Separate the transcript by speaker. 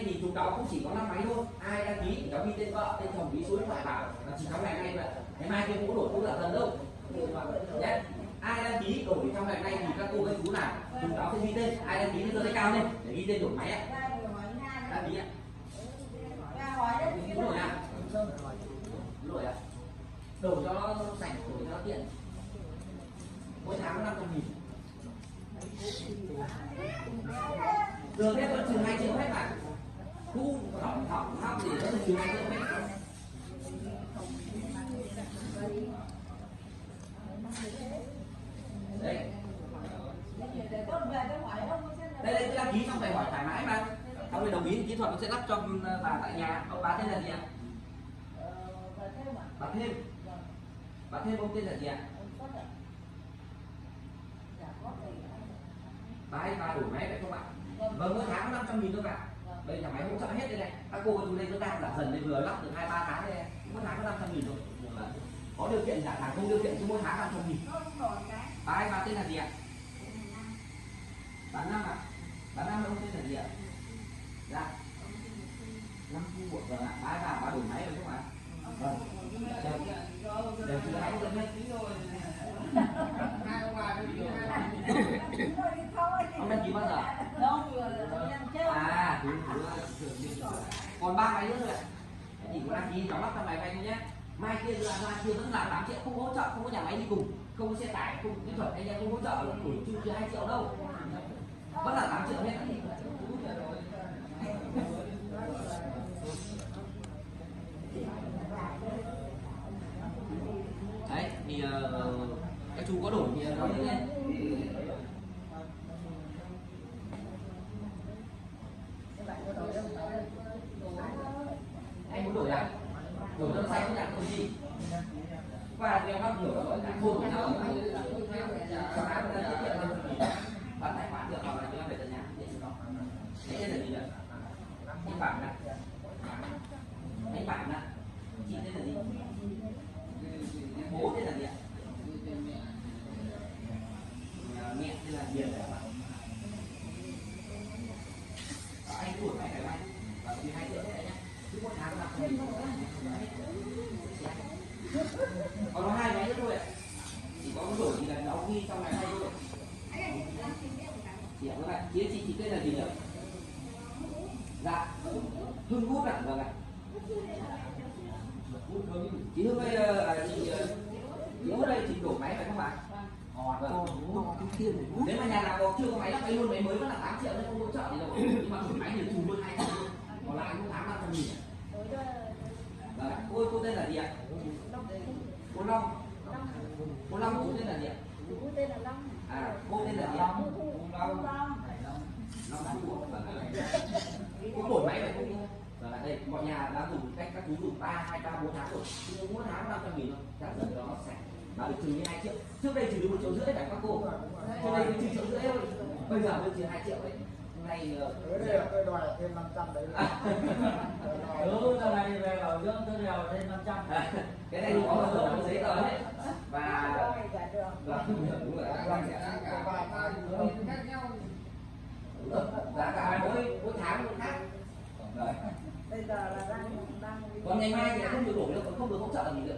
Speaker 1: thì chúng cháu cũng chỉ có 5 máy thôi, ai đăng ký thì cháu ghi tên vợ, tên chồng, ghi số điện thoại vào là chỉ trong ngày nay vậy. Ngày mai kia cũng có đổi cũng là dần đâu nhé. Ai đăng ký đổi trong ngày nay thì các cô các chú nào chúng cháu sẽ ghi tên, ai đăng ký thì giơ tay cao lên để ghi tên đổi máy ạ. Đăng ký ạ. Đúng rồi ạ. Đúng rồi ạ. Đổi cho nó sạch, đổi cho nó tiện. Mỗi tháng 500.000. Giờ hết vẫn trừ 2 triệu hết mà. Thu học gì vẫn trừ 2 triệu hết. Đấy. Đây cái đăng ký xong phải hỏi thoải mái mà. Xong rồi đồng ý kỹ thuật nó sẽ lắp cho bà tại nhà. Ông bà tên là gì ạ? Bà Thêm. Bà Thêm ông tên là gì ạ? Bà đổi máy phải không ạ? Vâng, mỗi tháng có 500.000 thôi ạ. Đây là máy hỗ trợ hết đây này. Các cô chú đây nó đang giảm dần, đây vừa lắp được 2-3 tháng đây. Mỗi tháng có 500.000 rồi. Có điều kiện giảm hàng, không điều kiện chứ mỗi tháng 500.000. Bà tên là gì ạ? Bà Năm ạ. Bà Năm ông tên là gì ạ? Dạ. Năm Thu vâng ạ. Bà đổi máy rồi không ạ? Vâng. Đều chưa hãy dẫn hết tí rồi. Ông đăng ký bao giờ? À, còn 3 máy nữa rồi ạ. Chỉ có đăng ký cháu lắp trong máy thôi nhé. Mai kia ra kia vẫn là 8 triệu, không hỗ trợ, không có nhà máy đi cùng, không có xe tải, không kỹ thuật anh em không hỗ trợ, đổi chưa 2 triệu đâu. Vẫn là 8 triệu hết. Đấy thì các chú có đổi thì nói lên. Anh muốn đổi à? Đổi cho nó xanh nhạc không gì. Và đeo các hiểu rồi đã thôn của nhau. Bạn tài khoản được hoặc là cho em về tận nhà để cho nó. Đấy tên là gì vậy? Anh Bản ạ. Anh Bản ạ. Chị tên là gì? Bố tên là gì ạ? Mẹ tên là Hiền đấy ạ. Anh tuổi này phải anh và thì 2 triệu đấy nhá. Cứ mỗi tháng là không. Còn nó 2 máy nữa thôi ạ. Chỉ có đổi thì là nó ghi trong này hay thôi. Chị ạ, các bạn, chị tên là gì nhỉ? Dạ. Hưng Út ạ, vâng ạ. Chị Hưng ơi chị Út đây chị đổi máy phải không ạ? Nếu mà nhà nào có chưa có máy lắp máy luôn, máy mới vẫn là 8 triệu nên không hỗ trợ gì đâu. Nhưng mà đổi máy thì trùng luôn 2 triệu. Còn lại mỗi tháng 500.000. Vâng ạ. Cô tên là gì ạ? Cô Long. Cô Long cô tên là gì ạ?
Speaker 2: Cô tên là Long.
Speaker 1: À, cô tên là gì ạ? Long. Long Thu. Cũng đổi máy phải không? Vâng ạ, đây mọi nhà đã dùng cách các chú dùng 2, 3, 4 tháng rồi. Nhưng mỗi tháng 500.000 thôi. Chắc dần cho nó sạch. Đã được trừ như 2 triệu. Trước đây trừ được 1,5 triệu phải các cô. Trước đây trừ 1,5 triệu thôi. Bây giờ mới trừ 2 triệu đấy. Hôm nay
Speaker 3: đây là tôi đòi thêm 500 đấy.
Speaker 4: Giờ này về bảo dưỡng tôi đèo thêm 500.
Speaker 1: Cái này có giấy tờ hết. Và đúng rồi. Giá cả mỗi tháng mỗi khác.
Speaker 2: Bây giờ là đang
Speaker 1: Còn ngày mai thì không được đổi đâu, không được hỗ trợ gì nữa.